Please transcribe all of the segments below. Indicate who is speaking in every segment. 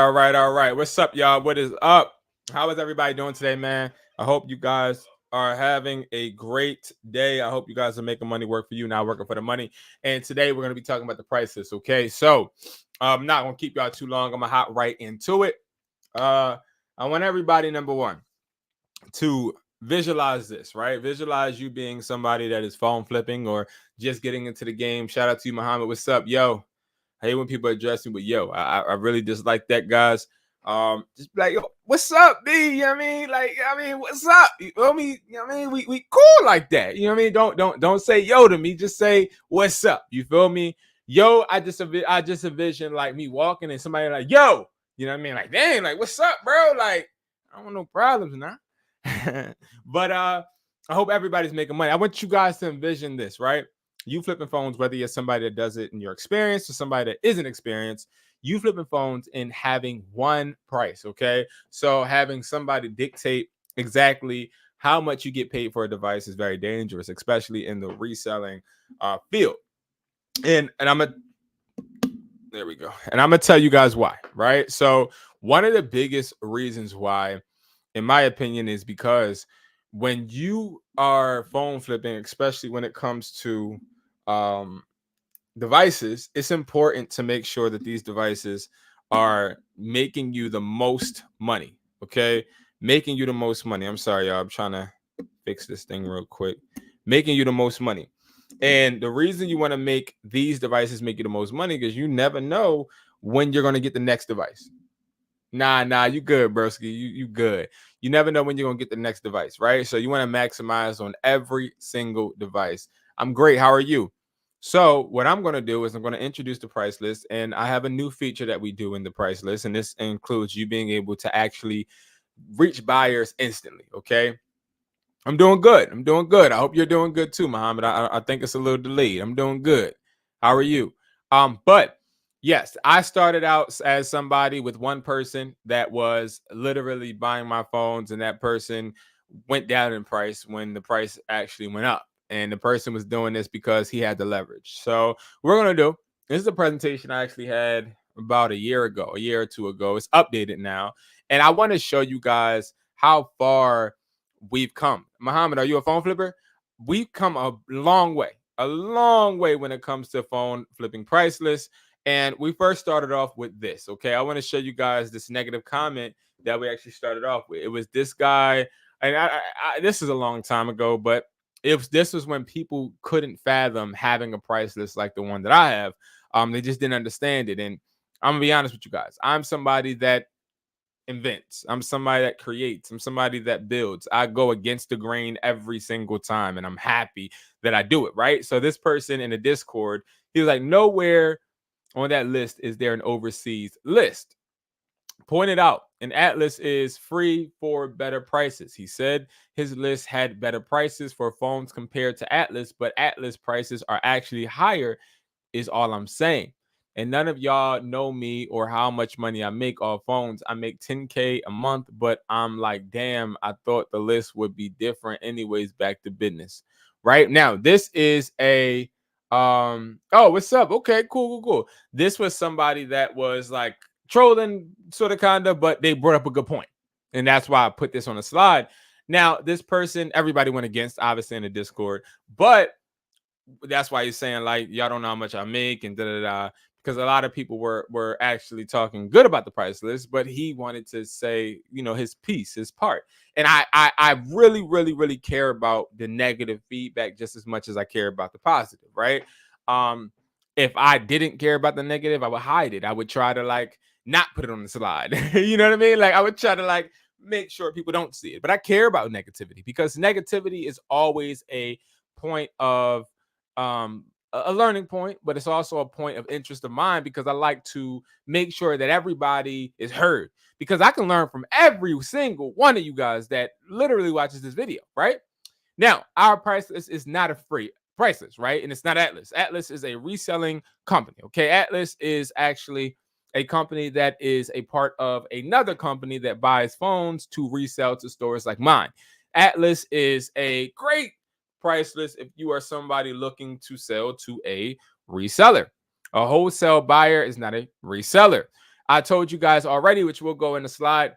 Speaker 1: all right. What's up, y'all? What is up? How is everybody doing today, man? I hope you guys are having a great day. I hope you guys are making money work for you, not working for the money. And today we're going to be talking about the prices, okay? So I'm not going to keep y'all too long. I'm going to hop right into it. I want everybody, number one, to visualize this, right? Visualize you being somebody that is phone flipping or just getting into the game. Shout out to you, Muhammad. What's up, yo? I hate when people address me with yo. I really dislike that, guys. Just be like, yo, what's up, B? You know what I mean? Like, what's up? You feel me? You know what I mean? We cool like that. You know what I mean? Don't say yo to me. Just say what's up. You feel me? Yo, I just envision like me walking and somebody like, yo, you know what I mean? Like, dang, like, what's up, bro? Like, I don't want no problems now. But I hope everybody's making money. I want you guys to envision this, right? You flipping phones, whether you're somebody that does it in your experience or somebody that isn't experienced, you flipping phones and having one price, okay? So having somebody dictate exactly how much you get paid for a device is very dangerous, especially in the reselling field. And there we go. And I'm gonna tell you guys why, right? So one of the biggest reasons why, in my opinion, is because when you are phone flipping, especially when it comes to devices, it's important to make sure that these devices are making you the most money. Okay, making you the most money. I'm sorry, y'all. I'm trying to fix this thing real quick. Making you the most money. And the reason you want to make these devices make you the most money because you never know when you're going to get the next device. Nah, you good, broski. You good. You never know when you're gonna get the next device, right? So you want to maximize on every single device. I'm great. How are you? So what I'm gonna do is I'm gonna introduce the price list, and I have a new feature that we do in the price list, and this includes you being able to actually reach buyers instantly. Okay. I'm doing good. I'm doing good. I hope you're doing good too, Muhammad. I think it's a little delayed. I'm doing good. How are you? But yes, I started out as somebody with one person that was literally buying my phones, and that person went down in price when the price actually went up. And the person was doing this because he had the leverage. So we're gonna do this is a presentation I actually had about a year or two ago. It's updated now, and I want to show you guys how far we've come. Muhammad, are you a phone flipper? We've come a long way when it comes to phone flipping price lists. And we first started off with this. Okay, I want to show you guys this negative comment that we actually started off with. It was this guy, and this is a long time ago, but this was when people couldn't fathom having a price list like the one that I have. They just didn't understand it. And I'm gonna be honest with you guys. I'm somebody that invents. I'm somebody that creates. I'm somebody that builds. I go against the grain every single time, and I'm happy that I do it, right? So this person in the Discord, he was like, nowhere on that list is there an overseas list. Pointed out, an Atlas is free for better prices. He said his list had better prices for phones compared to Atlas, but Atlas prices are actually higher, is all I'm saying. And none of y'all know me or how much money I make off phones. I make 10K a month, but I'm like, damn, I thought the list would be different. Anyways, back to business. Right now, this is a oh, what's up? Okay, cool. This was somebody that was like trolling, sort of kinda, but they brought up a good point. And that's why I put this on the slide. Now, this person, everybody went against, obviously, in the Discord, but that's why he's saying like y'all don't know how much I make and da da da. Because a lot of people were actually talking good about the price list, but he wanted to say, you know, his piece, his part. And I really care about the negative feedback just as much as I care about the positive, right? If I didn't care about the negative, I would hide it. I would try to like not put it on the slide. You know what I mean? Like I would try to like make sure people don't see it. But I care about negativity because negativity is always a point of a learning point, but it's also a point of interest of mine because I like to make sure that everybody is heard because I can learn from every single one of you guys that literally watches this video, right? Now, our price list is not a free price list, right? And it's not Atlas. Atlas is a reselling company, okay? Atlas is actually a company that is a part of another company that buys phones to resell to stores like mine. Atlas is a great price list if you are somebody looking to sell to a reseller. A wholesale buyer is not a reseller. I told you guys already, which we'll go in the slide.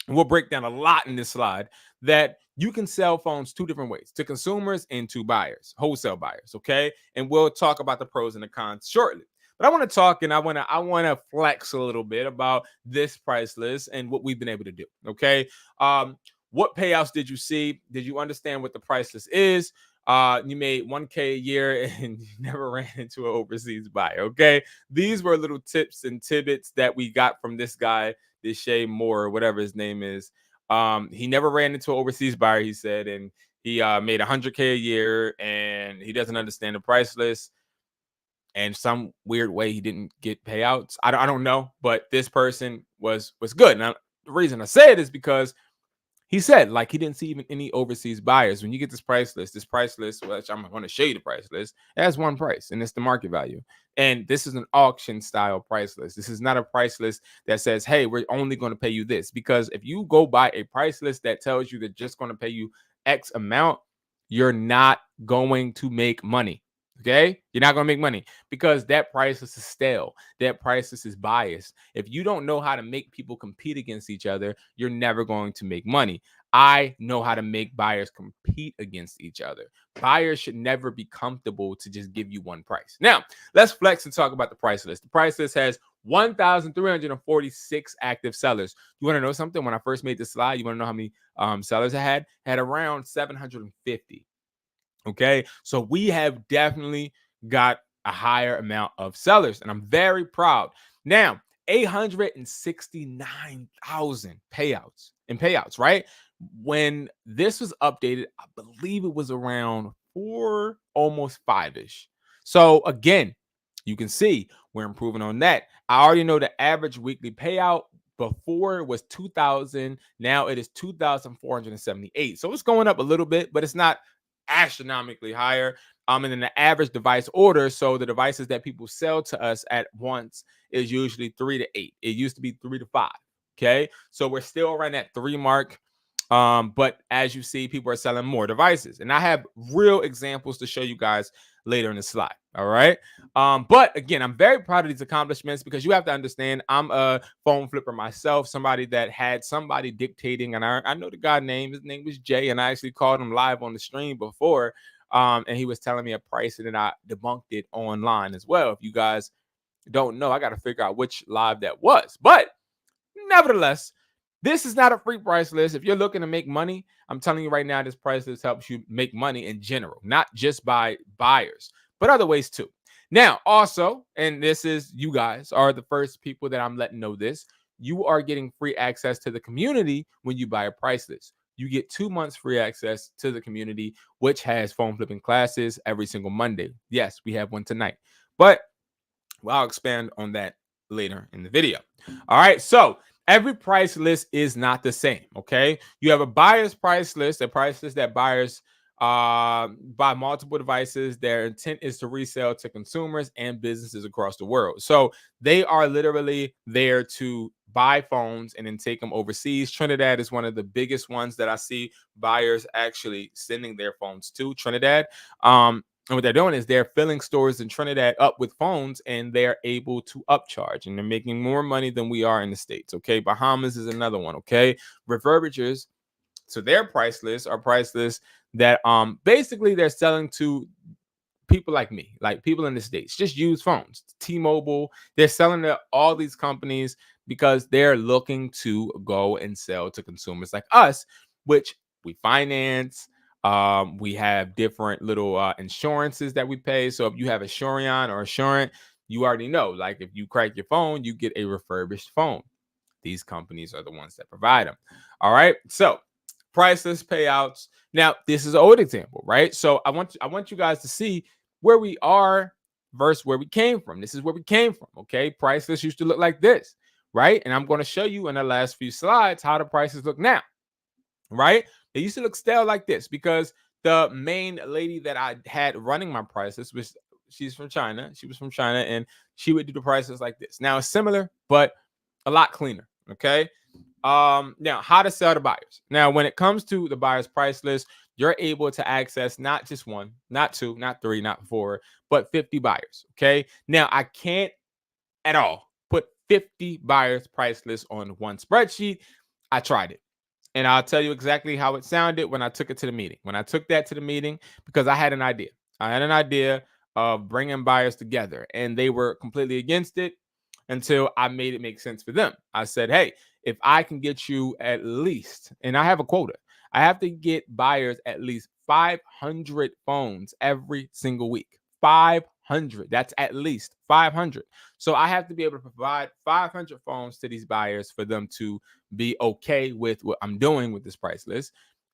Speaker 1: We'll break down a lot in this slide, that you can sell phones two different ways, to consumers and to buyers, wholesale buyers. Okay. And we'll talk about the pros and the cons shortly. But I want to talk, and I want to flex a little bit about this price list and what we've been able to do. Okay. What payouts did you see? Did you understand what the price list is? You made 1K a year and you never ran into an overseas buyer. Okay. These were little tips and tidbits that we got from this guy, this Shay Moore, whatever his name is. He never ran into an overseas buyer, he said, and he made 100K a year, and he doesn't understand the price list. And some weird way he didn't get payouts. I don't know, but this person was good. Now the reason I say it is because he said, like, he didn't see even any overseas buyers. When you get this price list, which I'm going to show you the price list, it has one price, and it's the market value. And this is an auction style price list. This is not a price list that says, hey, we're only going to pay you this. Because if you go by a price list that tells you they're just going to pay you X amount, you're not going to make money. Okay, you're not going to make money because that price list is stale. That price list is biased. If you don't know how to make people compete against each other, you're never going to make money. I know how to make buyers compete against each other. Buyers should never be comfortable to just give you one price. Now, let's flex and talk about the price list. The price list has 1,346 active sellers. You want to know something? When I first made this slide, you want to know how many sellers I had? I had around 750. Okay, so we have definitely got a higher amount of sellers, and I'm very proud. Now, 869,000 payouts, right? When this was updated, I believe it was around four, almost five-ish. So again, you can see we're improving on that. I already know the average weekly payout before it was 2,000. Now it is 2,478. So it's going up a little bit, but it's not astronomically higher. And then the average device order, so the devices that people sell to us at once, is usually 3 to 8. It used to be 3 to 5. Okay, so we're still around that 3 mark. But as you see, people are selling more devices, and I have real examples to show you guys later in the slide. All right. But again, I'm very proud of these accomplishments because you have to understand, I'm a phone flipper myself, somebody that had somebody dictating, and I know the guy name. His name was Jay, and I actually called him live on the stream before. And he was telling me a price, and then I debunked it online as well. If you guys don't know, I got to figure out which live that was. But nevertheless, this is not a free price list. If you're looking to make money, I'm telling you right now, this price list helps you make money in general, not just by buyers, but other ways too. Now, also, and this is, you guys are the first people that I'm letting know this, you are getting free access to the community when you buy a price list. You get 2 months free access to the community, which has phone flipping classes every single Monday. Yes, we have one tonight, but I'll expand on that later in the video. All right, so every price list is not the same. Okay, you have a buyer's price list, a price list that buyers buy multiple devices. Their intent is to resell to consumers and businesses across the world. So they are literally there to buy phones and then take them overseas. Trinidad is one of the biggest ones that I see buyers actually sending their phones to. Trinidad. And what they're doing is they're filling stores in Trinidad up with phones, and they're able to upcharge, and they're making more money than we are in the States. Okay. Bahamas is another one. Okay. Refurbishers, so their price lists are price lists that basically they're selling to people like me, like people in the States, just use phones. T-Mobile, they're selling to all these companies because they're looking to go and sell to consumers like us, which we finance. We have different little insurances that we pay. So if you have Assurion or Assurant, you already know, like, if you crack your phone, you get a refurbished phone. These companies are the ones that provide them. All right. So priceless payouts. Now, this is an old example, right? So I want you guys to see where we are versus where we came from. This is where we came from. Okay. Priceless used to look like this, right? And I'm going to show you in the last few slides how the prices look now, right? They used to look stale like this because the main lady that I had running my prices was, she's from China. She was from China, and she would do the prices like this. Now it's similar, but a lot cleaner. Okay. Now, how to sell to buyers. Now, when it comes to the buyer's price list, you're able to access not just one, not two, not three, not four, but 50 buyers. Okay. Now, I can't at all put 50 buyers price list on one spreadsheet. I tried it. And I'll tell you exactly how it sounded when I took it to the meeting. When I took that to the meeting, because I had an idea. I had an idea of bringing buyers together, and they were completely against it until I made it make sense for them. I said, hey, if I can get you at least, and I have a quota, I have to get buyers at least 500 phones every single week. 500. That's at least 500. So I have to be able to provide 500 phones to these buyers for them to be okay with what I'm doing with this price list.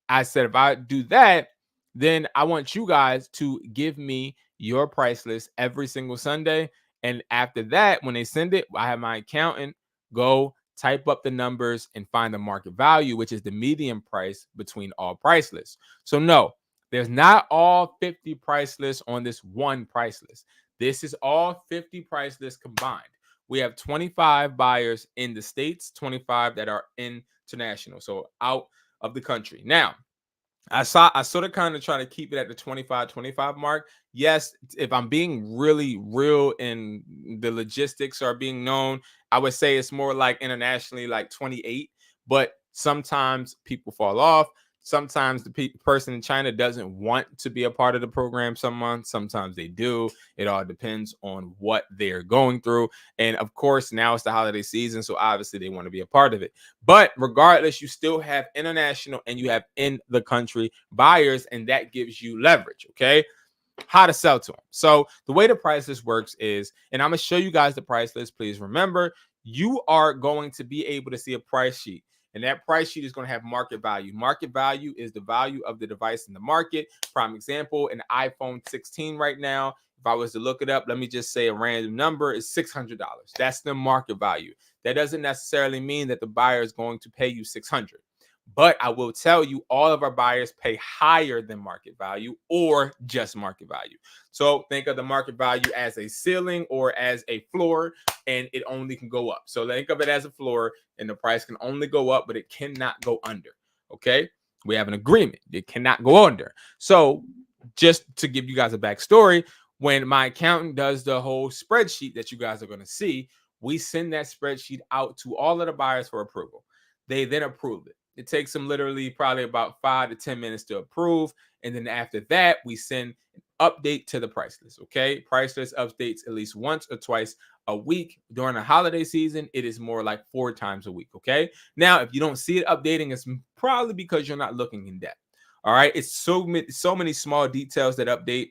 Speaker 1: I said, if I do that, then I want you guys to give me your price list every single Sunday. And after that, when they send it, I have my accountant go type up the numbers and find the market value, which is the median price between all price lists. So, no, there's not all 50 price lists on this one price list. This is all 50 price lists combined. We have 25 buyers in the States, 25 that are international, so out of the country. Now, I sort of kind of try to keep it at the 25 mark. Yes, if I'm being really real and the logistics are being known, I would say it's more like internationally like 28, but sometimes people fall off. Sometimes the person in China doesn't want to be a part of the program some months. Sometimes they do. It all depends on what they're going through. And of course, now it's the holiday season, so obviously they want to be a part of it. But regardless, you still have international and you have in the country buyers, and that gives you leverage. Okay. How to sell to them. So the way the price list works is, and I'm going to show you guys the price list. Please remember, you are going to be able to see a price sheet. And that price sheet is going to have market value. Market value is the value of the device in the market. Prime example, an iPhone 16 right now, if I was to look it up, let me just say a random number is $600. That's the market value. That doesn't necessarily mean that the buyer is going to pay you $600. But I will tell you, all of our buyers pay higher than market value or just market value. So think of the market value as a ceiling or as a floor, and it only can go up. So think of it as a floor, and the price can only go up, but it cannot go under. Okay. We have an agreement. It cannot go under. So just to give you guys a backstory, when my accountant does the whole spreadsheet that you guys are going to see, we send that spreadsheet out to all of the buyers for approval. They then approve it. It takes them literally probably about 5 to 10 minutes to approve. And then after that, we send an update to the price list. Okay. Price list updates at least once or twice a week. During the holiday season, it is more like 4 times a week. Okay. Now, if you don't see it updating, it's probably because you're not looking in depth. All right. It's so many small details that update.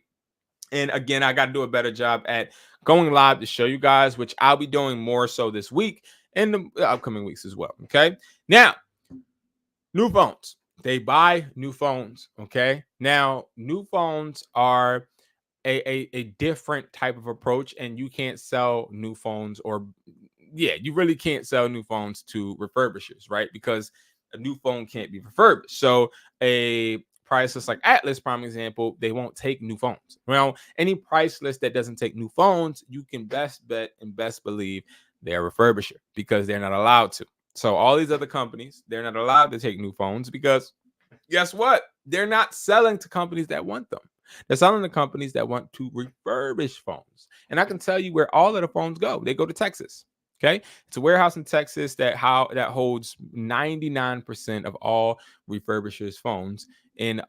Speaker 1: And again, I got to do a better job at going live to show you guys, which I'll be doing more so this week and the upcoming weeks as well. Okay. Now, new phones. They buy new phones. Okay. Now, new phones are a different type of approach, and you can't sell new phones, or you really can't sell new phones to refurbishers, right? Because a new phone can't be refurbished. So a price list like Atlas, prime example, they won't take new phones. Well, any price list that doesn't take new phones, you can best bet and best believe they're a refurbisher because they're not allowed to. So all these other companies, they're not allowed to take new phones because guess what? They're not selling to companies that want them. They're selling to companies that want to refurbish phones. And I can tell you where all of the phones go. They go to Texas. Okay. It's a warehouse in Texas that holds 99% of all refurbishers phones in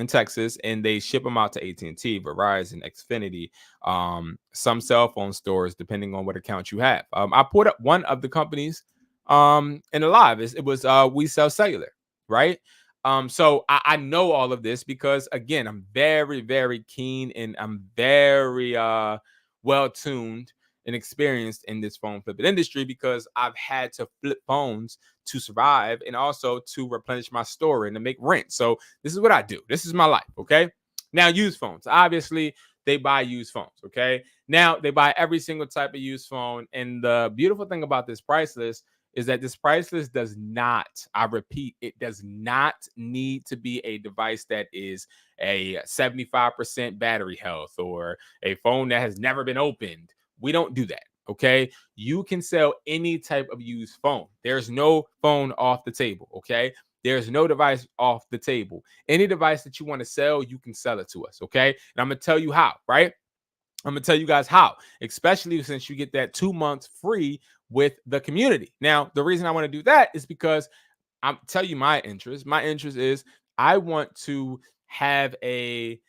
Speaker 1: Texas, and they ship them out to AT&T, Verizon, Xfinity, some cell phone stores, depending on what account you have. I put up one of the companies in the live. It was We Sell Cellular, right? So I know all of this because again, I'm very, very keen and I'm very well tuned and experienced in this phone flipping industry because I've had to flip phones to survive and also to replenish my store and to make rent. So this is what I do. This is my life. Okay. Now, used phones. Obviously, they buy used phones. Okay. Now they buy every single type of used phone. And the beautiful thing about this price list is that this price list does not, I repeat, it does not need to be a device that is a 75% battery health or a phone that has never been opened. We don't do that. Okay. You can sell any type of used phone. There's no phone off the table. Okay. There's no device off the table. Any device that you want to sell, you can sell it to us. Okay. And I'm going to tell you how, right? I'm going to tell you guys how, especially since you get that 2 months free with the community. Now, the reason I want to do that is because I'll tell you my interest. My interest is I want to have a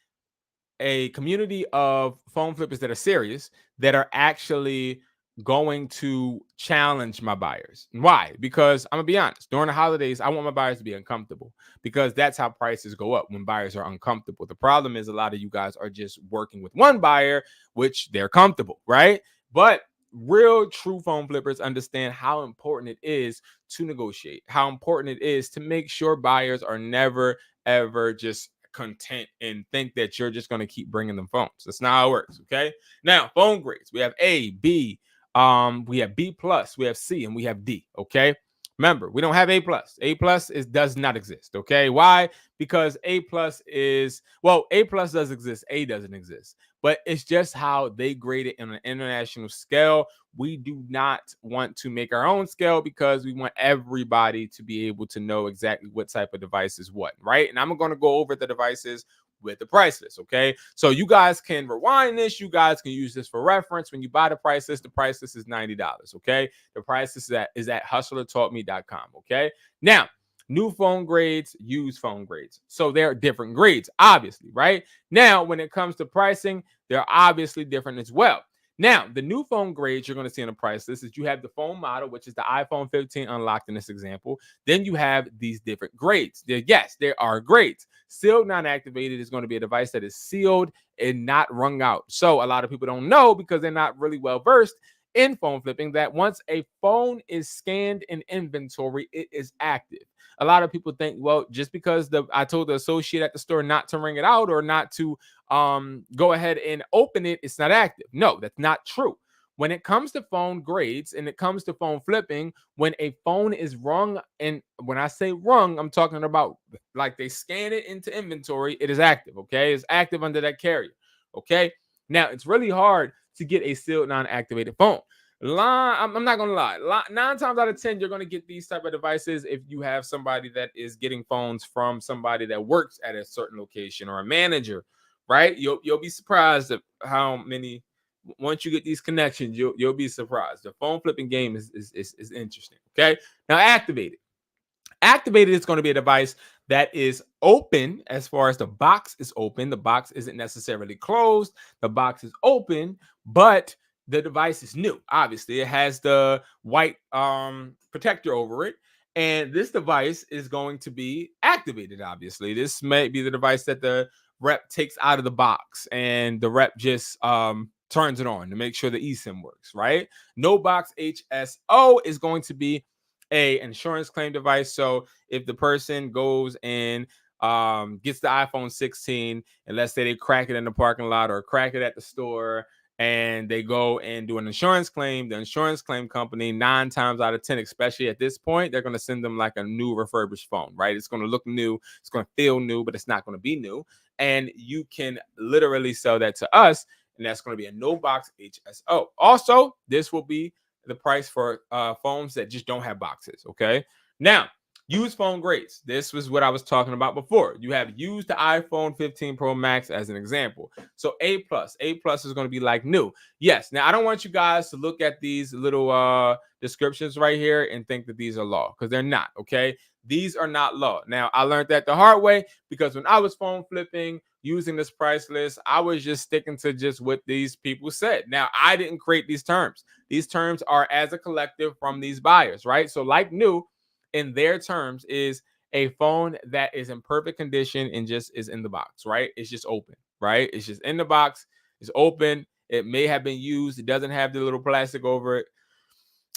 Speaker 1: community of phone flippers that are serious, that are actually going to challenge my buyers. Why? Because I'm gonna be honest, during the holidays, I want my buyers to be uncomfortable, because that's how prices go up, when buyers are uncomfortable. The problem is a lot of you guys are just working with one buyer, which they're comfortable, right? But real true phone flippers understand how important it is to negotiate, how important it is to make sure buyers are never ever just content and think that you're just going to keep bringing them phones. That's not how it works. Okay. Now, phone grades. We have A, B, we have B plus, we have C, and we have D. Okay. Remember, we don't have A plus. A plus does not exist. Okay. Why? Because A plus is, well, A plus does exist. A doesn't exist. But it's just how they grade it on an international scale. We do not want to make our own scale, because we want everybody to be able to know exactly what type of device is what, right? And I'm going to go over the devices with the price list, okay? So you guys can rewind this. You guys can use this for reference. When you buy the price list is $90, okay? The price list is at hustlertaughtme.com, okay? Now, new phone grades, used phone grades. So there are different grades, obviously, right? Now, when it comes to pricing, they're obviously different as well. Now, the new phone grades you're going to see on the price list is you have the phone model, which is the iPhone 15 unlocked in this example. Then you have these different grades. Yes, there are grades. Sealed non-activated is going to be a device that is sealed and not wrung out. So a lot of people don't know, because they're not really well versed in phone flipping, that once a phone is scanned in inventory, it is active. A lot of people think, well, just because I told the associate at the store not to ring it out, or not to go ahead and open it, it's not active. No, that's not true. When it comes to phone grades and it comes to phone flipping, when a phone is rung, and when I say rung, I'm talking about like they scan it into inventory, it is active. Okay, it's active under that carrier. Okay, now it's really hard to get a sealed non-activated phone. I'm not gonna lie. 9 times out of 10, you're gonna get these type of devices if you have somebody that is getting phones from somebody that works at a certain location, or a manager, right? You'll be surprised at how many. Once you get these connections, you'll be surprised. The phone flipping game is interesting. Okay, now activated. Activated is going to be a device that is open. As far as the box is open, the box isn't necessarily closed. The box is open, but the device is new. Obviously, it has the white protector over it. And this device is going to be activated. Obviously, this may be the device that the rep takes out of the box, and the rep just turns it on to make sure the eSIM works, right? No box HSO is going to be a insurance claim device. So if the person goes and gets the iPhone 16, and let's say they crack it in the parking lot, or crack it at the store, and they go and do an insurance claim, the insurance claim company, 9 times out of 10, especially at this point, they're going to send them like a new refurbished phone, right? It's going to look new, it's going to feel new, but it's not going to be new. And you can literally sell that to us, and that's going to be a no box HSO. Also, this will be the price for phones that just don't have boxes. Okay. Now, used phone grades. This was what I was talking about before. You have used the iPhone 15 Pro Max as an example. So A plus is going to be like new. Yes. Now, I don't want you guys to look at these little descriptions right here and think that these are law, because they're not. Okay. These are not law. Now, I learned that the hard way, because when I was phone flipping using this price list, I was just sticking to just what these people said. Now, I didn't create these terms. These terms are as a collective from these buyers, right? So like new in their terms is a phone that is in perfect condition and just is in the box, right? It's just open, right? It's just in the box. It's open. It may have been used. It doesn't have the little plastic over it.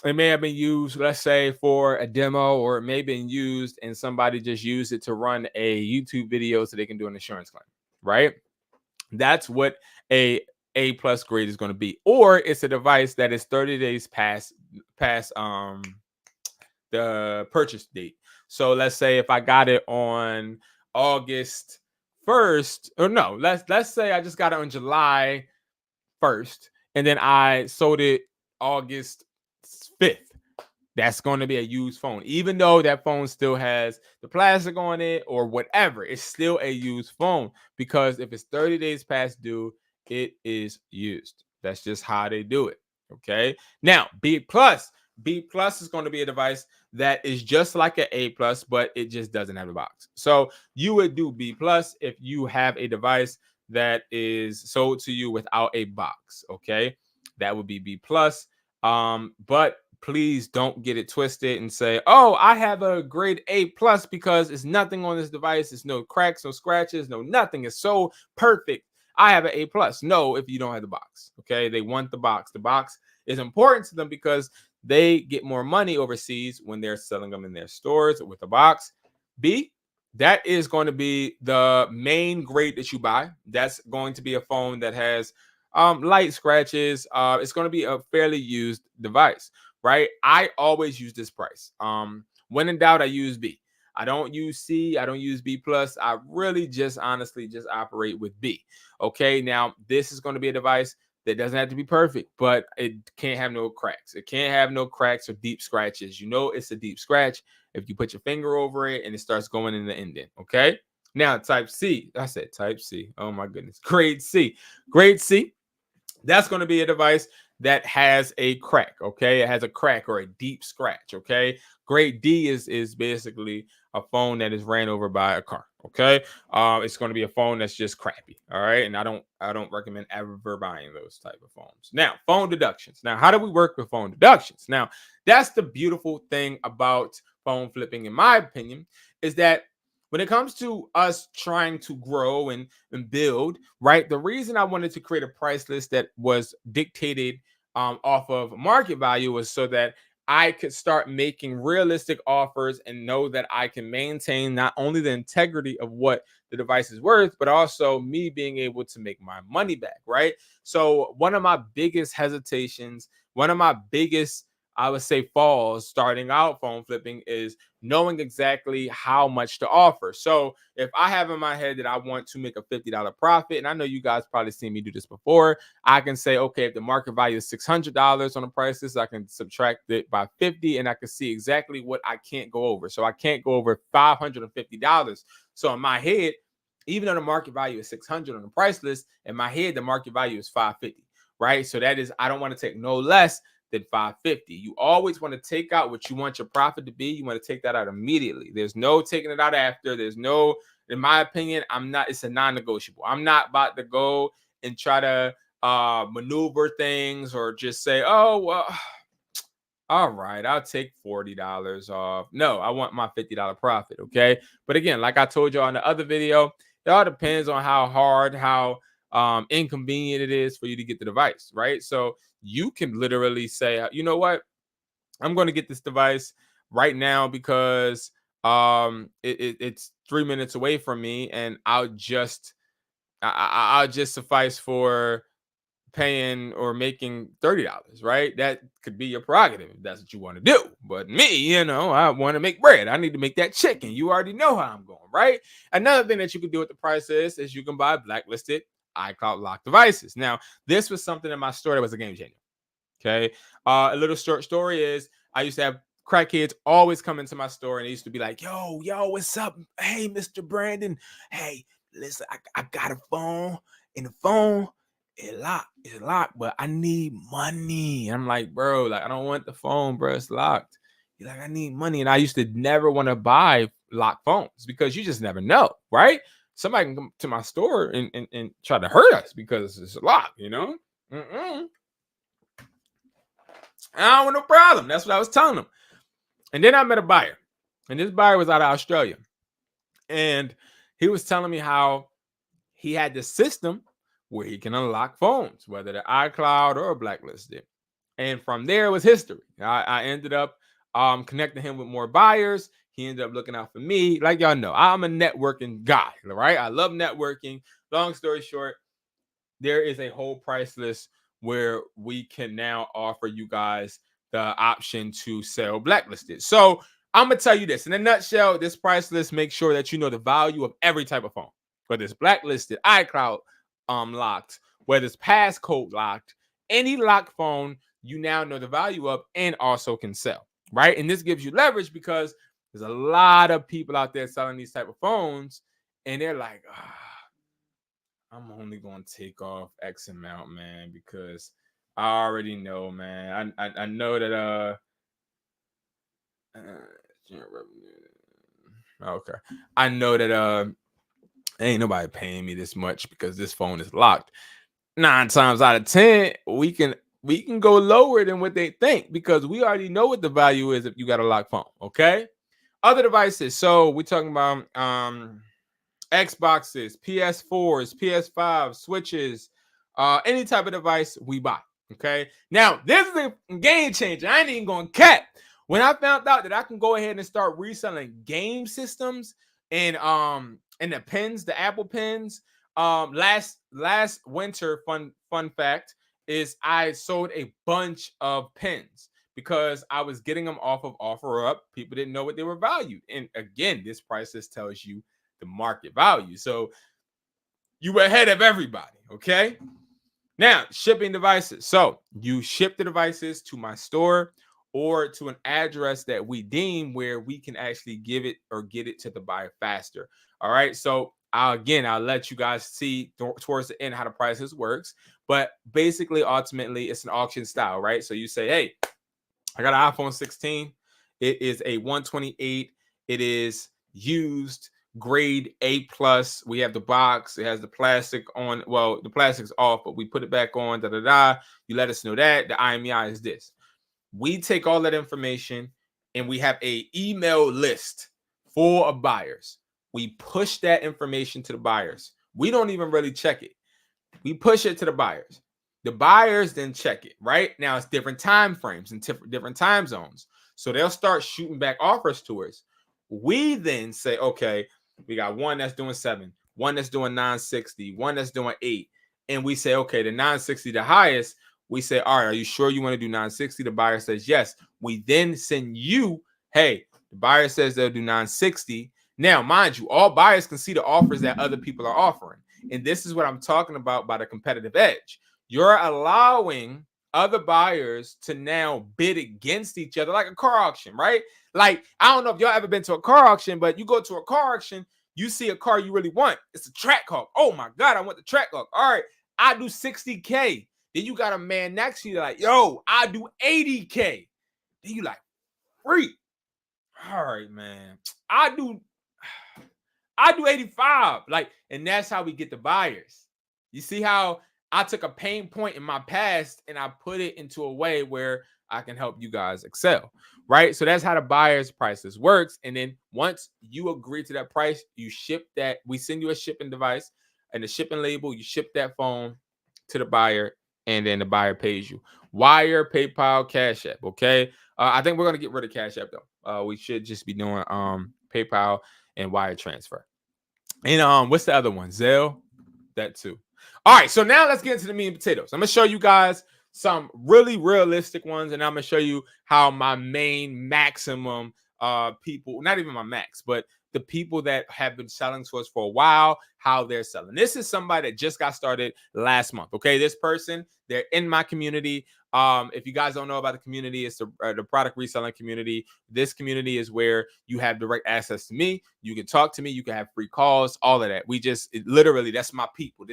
Speaker 1: It may have been used, let's say, for a demo, or it may have been used and somebody just used it to run a YouTube video so they can do an insurance claim, right? That's what a plus grade is going to be. Or it's a device that is 30 days past the purchase date. So let's say if I got it on August 1st, or no, let's say I just got it on July 1st, and then I sold it August 5th. That's going to be a used phone. Even though that phone still has the plastic on it or whatever, it's still a used phone, because if it's 30 days past due, it is used. That's just how they do it. Okay. Now, B plus. B plus is going to be a device that is just like an A plus, but it just doesn't have a box. So you would do B plus if you have a device that is sold to you without a box. Okay, that would be B plus. But please don't get it twisted and say, "Oh, I have a grade A plus because it's nothing on this device. It's no cracks, no scratches, no nothing. It's so perfect. I have an A plus." No, if you don't have the box. Okay, they want the box. The box is important to them because they get more money overseas when they're selling them in their stores with a box. B, that is going to be the main grade that you buy. That's going to be a phone that has light scratches. It's going to be a fairly used device, right? I always use this price. When in doubt, I use B. I don't use C. I don't use B plus. I really just honestly just operate with B. Okay, now this is going to be a device that doesn't have to be perfect, but it can't have no cracks. It can't have no cracks or deep scratches. You know it's a deep scratch if you put your finger over it and it starts going in the indent. Okay. Now type C. I said type C. Oh my goodness. Grade C. Grade C. That's going to be a device that has a crack. Okay, it has a crack or a deep scratch. Okay, grade D is basically a phone that is ran over by a car. Okay, it's going to be a phone that's just crappy. All right, and I don't recommend ever buying those type of phones. Now, phone deductions. Now, how do we work with phone deductions? Now, that's the beautiful thing about phone flipping, in my opinion, is that when it comes to us trying to grow and build, right? The reason I wanted to create a price list that was dictated off of market value was so that I could start making realistic offers and know that I can maintain not only the integrity of what the device is worth, but also me being able to make my money back, right? So, one of my biggest hesitations, one of my biggest, I would say, falls starting out phone flipping is knowing exactly how much to offer. So if I have in my head that I want to make a $50 profit, and I know you guys probably seen me do this before, I can say, okay, if the market value is $600 on the price list, I can subtract it by 50 and I can see exactly what I can't go over. So I can't go over $550. So in my head, even though the market value is 600 on the price list, in my head, the market value is 550, right? So that is, I don't want to take no less than 550. You always want to take out what you want your profit to be. You want to take that out immediately. There's no taking it out after. There's no, in my opinion, it's a non-negotiable. I'm not about to go and try to maneuver things or just say, oh, well, all right, I'll take $40 off. No, I want my $50 profit. Okay. But again, like I told you on the other video, it all depends on how hard, how inconvenient it is for you to get the device, right? So you can literally say, you know what, I'm going to get this device right now because it's 3 minutes away from me, and I'll just suffice for paying or making $30, right? That could be your prerogative if that's what you want to do. But me, I want to make bread. I need to make that chicken. You already know how I'm going, right? Another thing that you can do with the price is you can buy blacklisted iCloud lock devices. Now, this was something in my store that was a game changer. Okay. A little short story is I used to have crackheads always come into my store and they used to be like, yo, what's up? Hey, Mr. Brandon. Hey, listen, I got a phone and the phone it's locked, but I need money. I'm like, bro, like I don't want the phone, bro. It's locked. You're like, I need money. And I used to never want to buy locked phones because you just never know, right? Somebody can come to my store and try to hurt us because it's locked, Mm-mm. I don't want no problem. That's what I was telling him. And then I met a buyer, and this buyer was out of Australia. And he was telling me how he had this system where he can unlock phones, whether they're iCloud or blacklisted. And from there, it was history. I ended up connecting him with more buyers. He ended up looking out for me. Like y'all know, I'm a networking guy, right? I love networking. Long story short, there is a whole price list where we can now offer you guys the option to sell blacklisted. So I'm gonna tell you this in a nutshell. This price list makes sure that you know the value of every type of phone, whether it's blacklisted, iCloud locked, whether it's passcode locked, any locked phone, you now know the value of and also can sell, right? And this gives you leverage because there's a lot of people out there selling these type of phones, and they're like, I'm only gonna take off X amount, man, because I already know, man. I know that General revenue. Okay. I know that ain't nobody paying me this much because this phone is locked. 9 times out of 10, we can go lower than what they think because we already know what the value is if you got a locked phone. Okay. Other devices. So we're talking about Xboxes, PS4s, PS5, Switches, any type of device we buy. Okay. Now, this is a game changer. I ain't even going to cap. When I found out that I can go ahead and start reselling game systems and the pens, the Apple pens, last winter, fun fact is I sold a bunch of pens because I was getting them off of OfferUp. People didn't know what they were valued. And again, this price list tells you the market value. So you were ahead of everybody. Okay. Now, shipping devices. So you ship the devices to my store or to an address that we deem where we can actually give it or get it to the buyer faster. All right. So I'll let you guys see towards the end how the prices works. But basically, ultimately, it's an auction style, right? So you say, hey, I got an iPhone 16. It is a 128. It is used grade A plus. We have the box. It has the plastic on. Well, the plastic's off, but we put it back on. Da da da. You let us know that the IMEI is this. We take all that information and we have a email list full of buyers. We push that information to the buyers. We don't even really check it. We push it to the buyers. The buyers then check it, right? Now it's different time frames and different time zones. So they'll start shooting back offers to us. We then say, okay, we got one that's doing 7, one that's doing 960, one that's doing 8. And we say, okay, the 960, the highest, we say, all right, are you sure you want to do 960? The buyer says yes. We then send you, hey, the buyer says they'll do 960. Now, mind you, all buyers can see the offers that other people are offering. And this is what I'm talking about by the competitive edge. You're allowing other buyers to now bid against each other like a car auction, right? Like, I don't know if y'all ever been to a car auction, but you go to a car auction, you see a car you really want. It's a Trackhawk. Oh my God, I want the Trackhawk. All right, I do 60K. Then you got a man next to you like, yo, I do 80K. Then you like, freak. All right, man. I do 85. Like, and that's how we get the buyers. You see how I took a pain point in my past and I put it into a way where I can help you guys excel, right? So that's how the buyer's prices works. And then once you agree to that price, you ship that. We send you a shipping device and the shipping label. You ship that phone to the buyer, and then the buyer pays you. Wire, PayPal, Cash App. Okay. I think we're gonna get rid of Cash App though. We should just be doing PayPal and wire transfer. And what's the other one? Zelle, that too. All right, so now let's get into the meat and potatoes. I'm gonna show you guys some really realistic ones, and I'm gonna show you how my main maximum people, not even my max, but the people that have been selling to us for a while, how they're selling. This is somebody that just got started last month. Okay, this person, they're in my community. If you guys don't know about the community, it's the product reselling community. This community is where you have direct access to me. You can talk to me. You can have free calls, all of that. Literally, that's my people.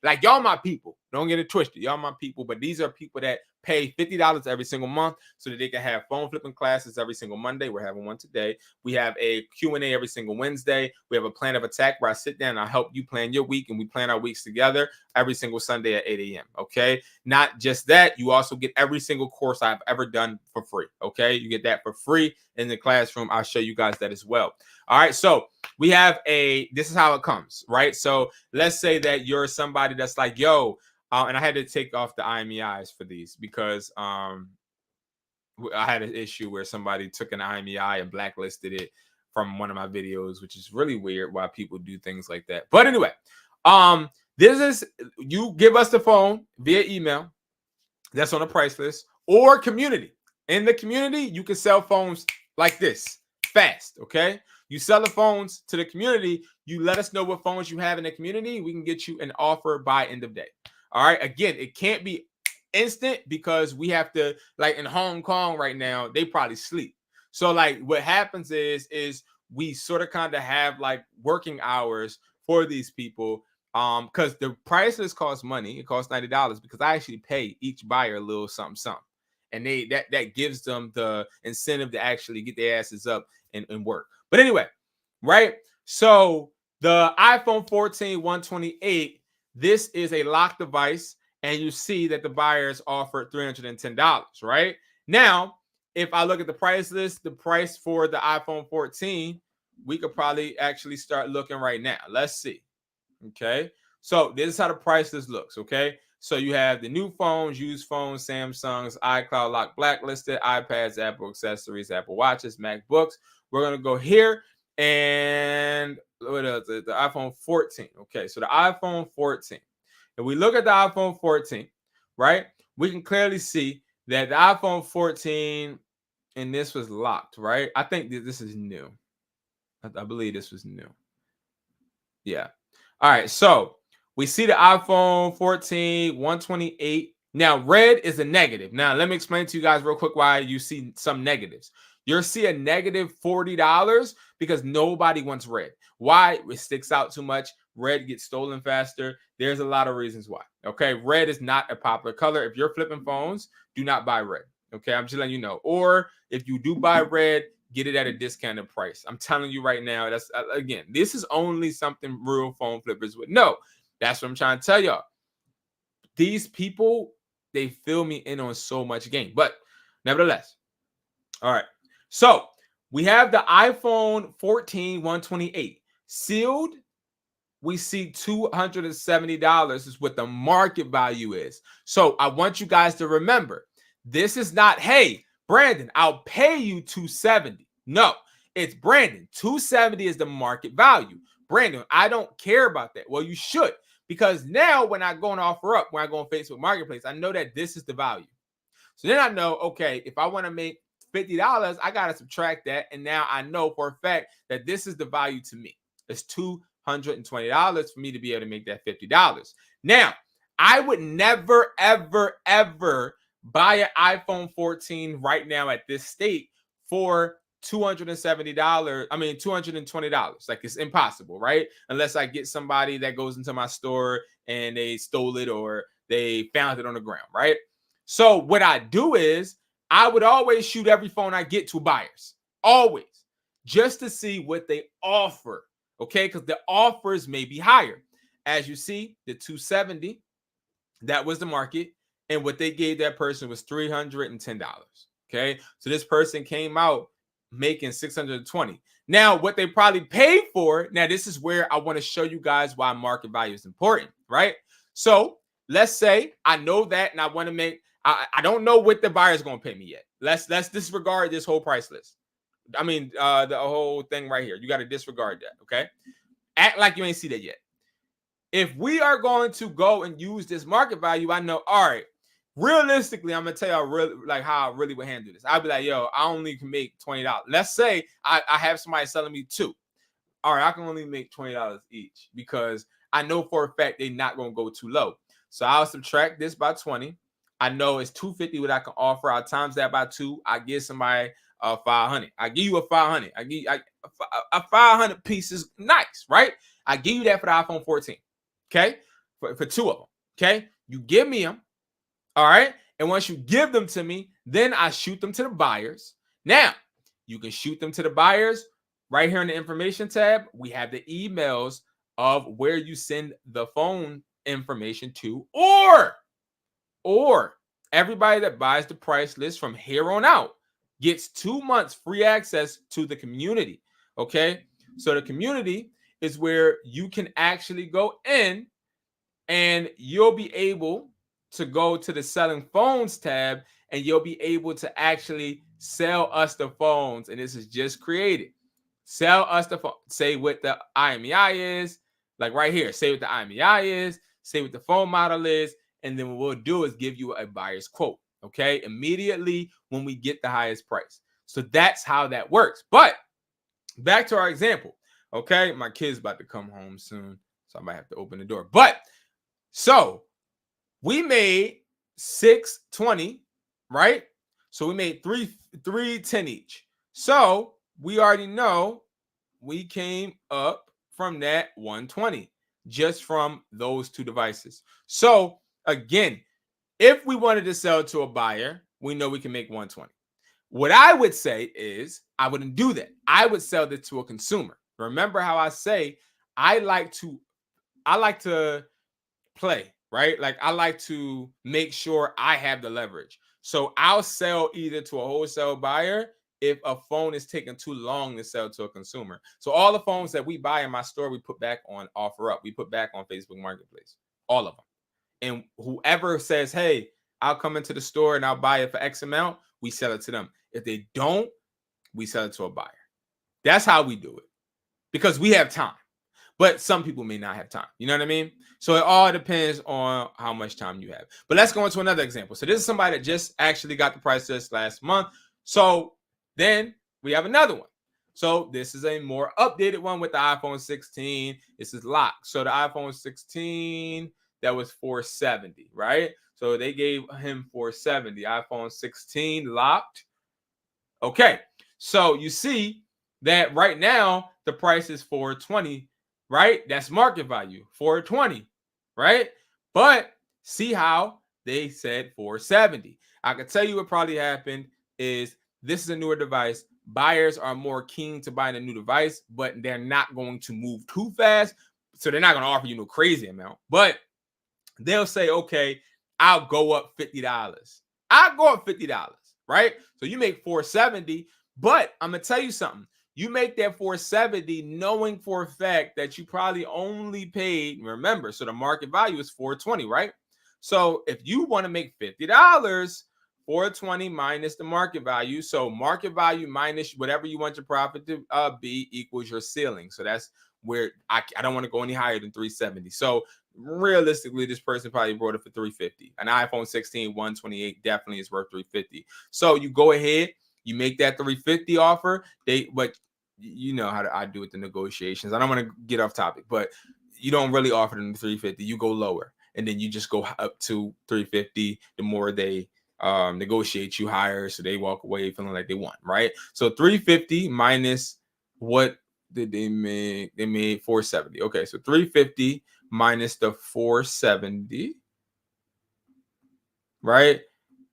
Speaker 1: Like y'all my people. Don't get it twisted. Y'all my people, but these are people that pay $50 every single month so that they can have phone flipping classes every single Monday. We're having one today. We have a Q&A every single Wednesday. We have a plan of attack where I sit down and I help you plan your week, and we plan our weeks together every single Sunday at 8 a.m. Okay. Not just that, you also get every single course I've ever done for free. Okay. You get that for free in the classroom. I'll show you guys that as well. All right. So we have this is how it comes, right? So let's say that you're somebody that's like, yo, and I had to take off the IMEIs for these because I had an issue where somebody took an IMEI and blacklisted it from one of my videos, which is really weird why people do things like that. But anyway, this is, you give us the phone via email. That's on the price list, or community. In the community, you can sell phones like this fast. Okay. You sell the phones to the community. You let us know what phones you have in the community. We can get you an offer by end of day. All right. Again, it can't be instant because we have to, like in Hong Kong right now, they probably sleep. So like what happens is we sort of kind of have like working hours for these people. Because the price list costs money. It costs $90 because I actually pay each buyer a little something. and that gives them the incentive to actually get their asses up and work. But anyway, right? So the iPhone 14 128, this is a locked device, and you see that the buyers offered $310, right? Now, if I look at the price list, the price for the iPhone 14, we could probably actually start looking right now. Let's see. Okay. So this is how the price list looks. Okay. So you have the new phones, used phones, Samsungs, iCloud lock blacklisted, iPads, Apple accessories, Apple watches, MacBooks. We're going to go here and what else? The iPhone 14. Okay. So the iPhone 14. If we look at the iPhone 14, right, we can clearly see that the iPhone 14, and this was locked, right? I think this is new. I believe this was new. Yeah. All right. So we see the iPhone 14 128. Now, red is a negative. Now, let me explain to you guys real quick why you see some negatives. You'll see a negative $40 because nobody wants red. Why? It sticks out too much. Red gets stolen faster. There's a lot of reasons why. Okay. Red is not a popular color. If you're flipping phones, do not buy red. Okay. I'm just letting you know. Or if you do buy red, get it at a discounted price. I'm telling you right now, that's again, this is only something real phone flippers would know. That's what I'm trying to tell y'all. These people, they fill me in on so much game. But nevertheless, all right. So we have the iPhone 14 128 sealed. We see $270 is what the market value is. So I want you guys to remember, this is not, hey, Brandon, I'll pay you $270. No, it's Brandon. $270 is the market value. Brandon, I don't care about that. Well, you should, because now when I go and offer up, when I go on Facebook Marketplace, I know that this is the value. So then I know, okay, if I want to make $50, I got to subtract that. And now I know for a fact that this is the value to me. It's $220 for me to be able to make that $50. Now, I would never, ever, ever buy an iPhone 14 right now at this state for $270. I mean, $220. Like, it's impossible, right? Unless I get somebody that goes into my store and they stole it or they found it on the ground, right? So what I do is I would always shoot every phone I get to buyers, always, just to see what they offer. Okay, because the offers may be higher. As you see, the 270, that was the market, and what they gave that person was $310. Okay, so this person came out making $620. Now, what they probably paid for, now this is where I want to show you guys why market value is important, right? So let's say I know that, and I want to make, I don't know what the buyer is going to pay me yet. Let's disregard this whole price list. I mean, the whole thing right here. You got to disregard that, okay? Act like you ain't see that yet. If we are going to go and use this market value, I know, all right, realistically, I'm going to tell y'all really, like how I really would handle this. I'll be like, yo, I only can make $20. Let's say I have somebody selling me two. All right, I can only make $20 each because I know for a fact they're not going to go too low. So I'll subtract this by 20. I know it's $250 what I can offer. I'll times that by 2. I give somebody 500. I give you a 500. I give you a 500 pieces. Nice, right? I give you that for the iPhone 14. Okay, for two of them. Okay, you give me them. All right, and once you give them to me, then I shoot them to the buyers. Now you can shoot them to the buyers right here in the information tab. We have the emails of where you send the phone information to, or everybody that buys the price list from here on out gets 2 months free access to the community. Okay, so the community is where you can actually go in and you'll be able to go to the selling phones tab and you'll be able to actually sell us the phones. And this is just created. Sell us the phone. Say what the IMEI is, like right here. Say what the IMEI is, say what the phone model is, and then what we'll do is give you a buyer's quote, okay? Immediately when we get the highest price. So that's how that works. But back to our example, okay? My kid's about to come home soon, so I might have to open the door. But so we made $620, right? So we made $310 each. So we already know we came up from that $120 just from those two devices. So again, if we wanted to sell to a buyer, we know we can make 120. What I would say is I wouldn't do that. I would sell this to a consumer. Remember how I say I like to play, right? Like I like to make sure I have the leverage. So I'll sell either to a wholesale buyer if a phone is taking too long to sell to a consumer. So all the phones that we buy in my store, we put back on OfferUp. We put back on Facebook Marketplace. All of them. And whoever says, hey, I'll come into the store and I'll buy it for X amount, we sell it to them. If they don't, we sell it to a buyer. That's how we do it because we have time. But some people may not have time. You know what I mean? So it all depends on how much time you have. But let's go into another example. So this is somebody that just actually got the price list last month. So then we have another one. So this is a more updated one with the iPhone 16. This is locked. So the iPhone 16, that was $470, right? So they gave him $470. iPhone 16 locked. Okay. So you see that right now the price is $420. Right? That's market value, 420, right? But see how they said 470. I can tell you what probably happened is this is a newer device. Buyers are more keen to buy a new device, but they're not going to move too fast. So they're not going to offer you no crazy amount, but they'll say, okay, I'll go up $50. I'll go up $50, right? So you make 470, but I'm going to tell you something. You make that 470 knowing for a fact that you probably only paid, remember, so the market value is 420, right? So if you want to make $50, 420 minus the market value. So market value minus whatever you want your profit to be equals your ceiling. So that's where I don't want to go any higher than 370. So realistically, this person probably brought it for 350. An iPhone 16, 128 definitely is worth 350. So you go ahead, you make that 350 offer. But you know how I do with the negotiations. I don't want to get off topic, but you don't really offer them 350. You go lower, and then you just go up to 350. The more they negotiate you higher, so they walk away feeling like they won, right? So 350 minus what did they make? They made 470. Okay, so 350 minus the 470, right?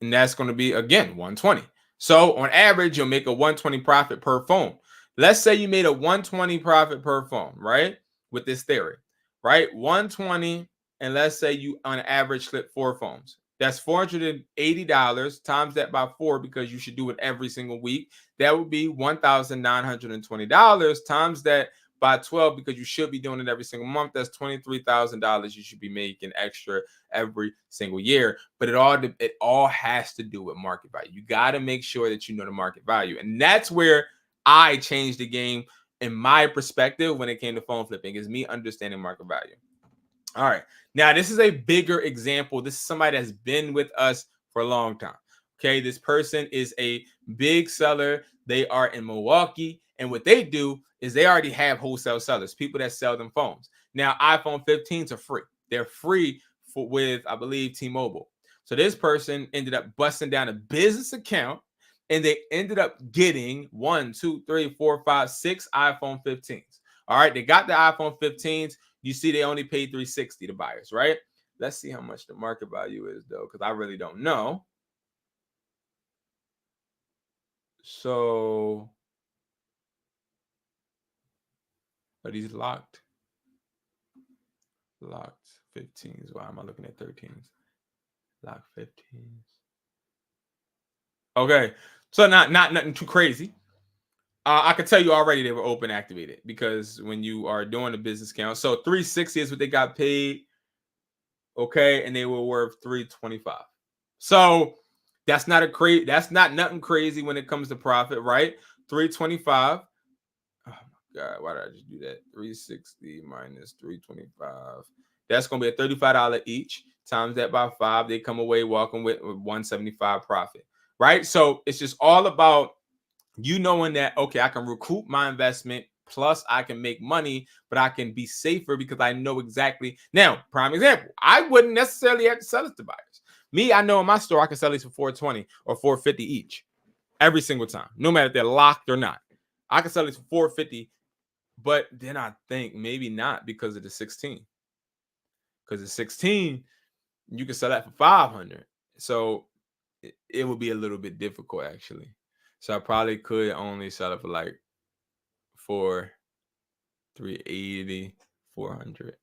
Speaker 1: And that's going to be again 120. So on average, you'll make a 120 profit per phone. Let's say you made a 120 profit per phone, right? With this theory, right? 120, and let's say you on average flip 4 phones. That's $480 times that by 4 because you should do it every single week. That would be $1,920 times that by 12 because you should be doing it every single month. That's $23,000 you should be making extra every single year. But it all has to do with market value. You got to make sure that you know the market value. And that's where I changed the game in my perspective when it came to phone flipping, is me understanding market value. All right. Now, this is a bigger example. This is somebody that's been with us for a long time. Okay. This person is a big seller. They are in Milwaukee. And what they do is they already have wholesale sellers, people that sell them phones. Now, iPhone 15s are free. They're free with, I believe, T-Mobile. So this person ended up busting down a business account, and they ended up getting 1, 2, 3, 4, 5, 6 iPhone 15s. All right. They got the iPhone 15s. You see, they only paid $360 to buyers, right? Let's see how much the market value is, though, because I really don't know. So, are these locked? Locked 15s. Why am I looking at 13s? Locked 15s. Okay, so not nothing too crazy. I can tell you already they were open activated because when you are doing a business account, so 360 is what they got paid. Okay, and they were worth 325. So that's not nothing crazy when it comes to profit, right? 325. Oh my god, why did I just do that? 360 minus 325. That's gonna be a $35 each. Times that by 5, they come away walking with 175 profit, right? So it's just all about you knowing that, okay, I can recoup my investment, plus I can make money, but I can be safer because I know exactly. Now, prime example, I wouldn't necessarily have to sell it to buyers. Me, I know in my store I can sell these for 420 or 450 each every single time, no matter if they're locked or not. I can sell these for 450, but then I think maybe not because of the 16. Because the 16, you can sell that for 500. So it would be a little bit difficult actually. So I probably could only sell it for like four, 380, 400.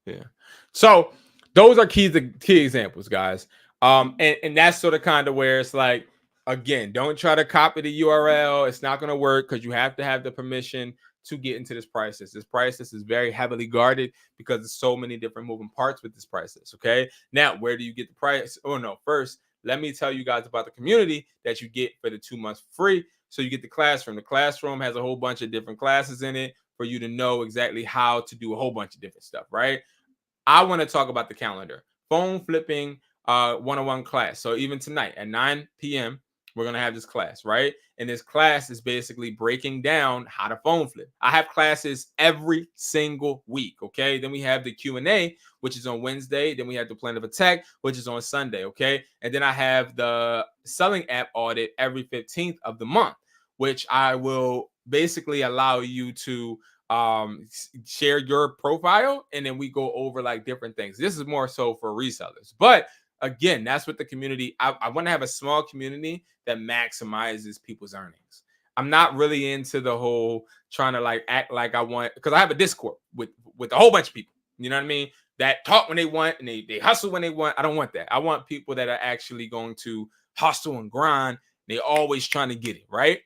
Speaker 1: Yeah. So those are key examples, guys. And that's sort of kind of where it's like, again, don't try to copy the URL. It's not going to work because you have to have the permission to get into this price list. This price list is very heavily guarded because there's so many different moving parts with this price list. Okay. Now, where do you get the price? Oh no, first, let me tell you guys about the community that you get for the 2 months free. So you get the classroom. The classroom has a whole bunch of different classes in it for you to know exactly how to do a whole bunch of different stuff, right? I want to talk about the calendar. Phone flipping one-on-one class. So even tonight at 9 p.m., we're going to have this class, right? And this class is basically breaking down how to phone flip. I have classes every single week, okay? Then we have the Q&A, which is on Wednesday. Then we have the plan of attack, which is on Sunday, okay? And then I have the selling app audit every 15th of the month, which I will basically allow you to share your profile, and then we go over like different things. This is more so for resellers, but again, that's what the community, I want to have a small community that maximizes people's earnings. I'm not really into the whole trying to like act like I want, because I have a Discord with a whole bunch of people, you know what I mean, that talk when they want and they hustle when they want. I don't want that. I want people that are actually going to hustle and grind. They always trying to get it right.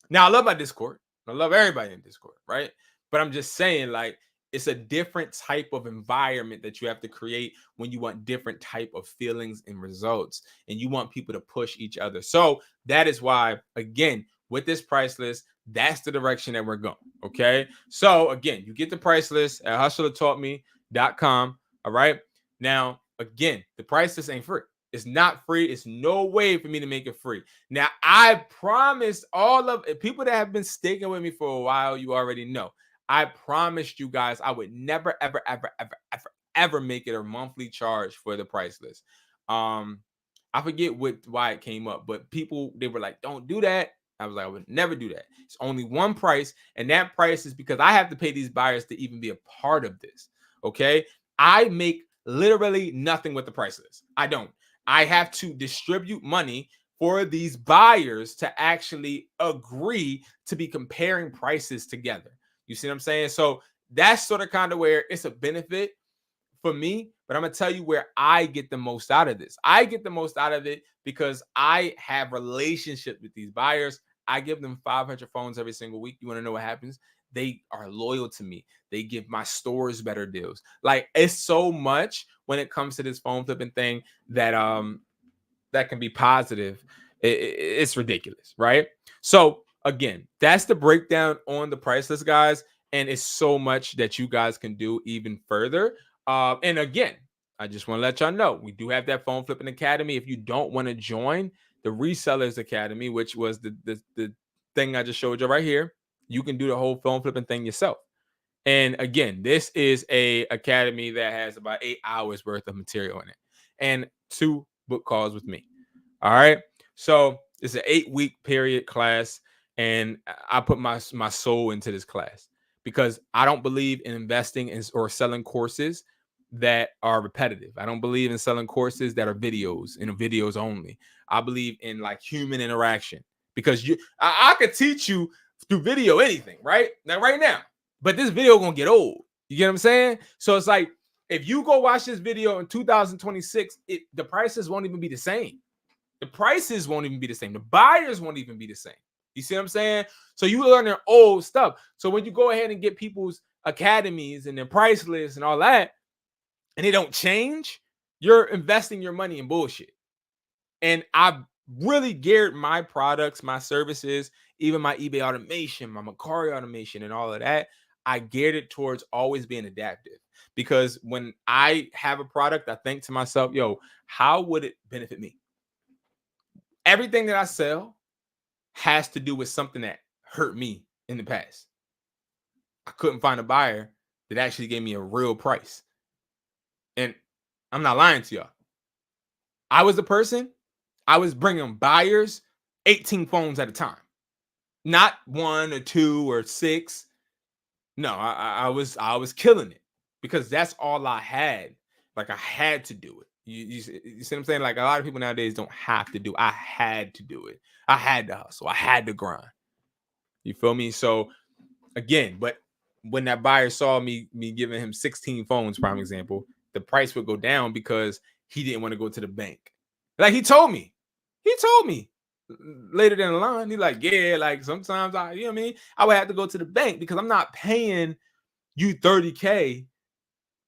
Speaker 1: Now, I love my Discord. I love everybody in Discord, right? But I'm just saying, like, it's a different type of environment that you have to create when you want different type of feelings and results, and you want people to push each other. So that is why, again, with this price list, that's the direction that we're going. Okay. So again, you get the price list at hustlertaught.me.com. All right. Now, again, the price list ain't free. It's not free. It's no way for me to make it free. Now, I promised all of people that have been sticking with me for a while, you already know. I promised you guys I would never, ever, ever, ever, ever, ever make it a monthly charge for the price list. I forget why it came up, but people, they were like, don't do that. I was like, I would never do that. It's only one price, and that price is because I have to pay these buyers to even be a part of this. Okay. I make literally nothing with the price list. I don't. I have to distribute money for these buyers to actually agree to be comparing prices together. You see what I'm saying? So that's sort of kind of where it's a benefit for me, but I'm gonna tell you where I get the most out of this. I get the most out of it because I have relationships with these buyers. I give them 500 phones every single week. You want to know what happens? They are loyal to me. They give my stores better deals. Like, it's so much when it comes to this phone flipping thing that that can be positive. It's ridiculous, right? So again, that's the breakdown on the price list, guys. And it's so much that you guys can do even further. And again, I just want to let y'all know we do have that phone flipping academy. If you don't want to join the resellers academy, which was the thing I just showed you right here, you can do the whole phone flipping thing yourself. And again, this is a academy that has about 8 hours worth of material in it and 2 book calls with me. All right. So it's an 8-week period class. And I put my soul into this class because I don't believe in investing in or selling courses that are repetitive. I don't believe in selling courses that are videos and videos only. I believe in like human interaction because I could teach you through video anything right now, but this video gonna get old. You get what I'm saying? So it's like if you go watch this video in 2026, the prices won't even be the same. The prices won't even be the same. The buyers won't even be the same. You see what I'm saying? So you learn their old stuff. So when you go ahead and get people's academies and their price lists and all that, and they don't change, you're investing your money in bullshit. And I've really geared my products, my services, even my eBay automation, my Mercari automation, and all of that. I geared it towards always being adaptive because when I have a product, I think to myself, yo, how would it benefit me? Everything that I sell has to do with something that hurt me in the past. I couldn't find a buyer that actually gave me a real price. And I'm not lying to y'all. I was the person, I was bringing buyers 18 phones at a time, not 1 or 2 or 6. No, I was killing it because that's all I had. Like I had to do it. You see what I'm saying? Like a lot of people nowadays don't have to do. I had to do it. I had to hustle. I had to grind. You feel me? So again, but when that buyer saw me giving him 16 phones, prime example, the price would go down because he didn't want to go to the bank. Like he told me later down the line. He's like, yeah, like sometimes you know what I mean? I would have to go to the bank because I'm not paying you 30K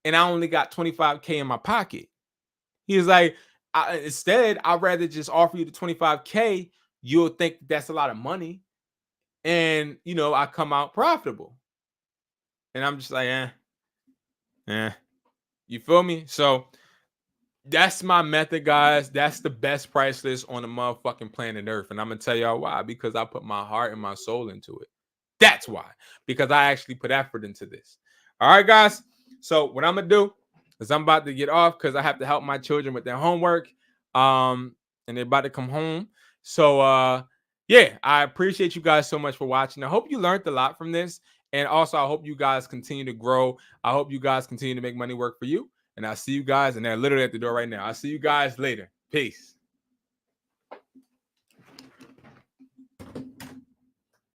Speaker 1: and I only got 25K in my pocket. He was like, instead, I'd rather just offer you the 25K. You'll think that's a lot of money. And, I come out profitable. And I'm just like, you feel me? So that's my method, guys. That's the best price list on the motherfucking planet Earth. And I'm going to tell y'all why. Because I put my heart and my soul into it. That's why. Because I actually put effort into this. All right, guys. So what I'm going to do is I'm about to get off because I have to help my children with their homework. And they're about to come home. So, yeah, I appreciate you guys so much for watching. I hope you learned a lot from this. And also, I hope you guys continue to grow. I hope you guys continue to make money work for you. And I'll see you guys. And they're literally at the door right now. I'll see you guys later. Peace.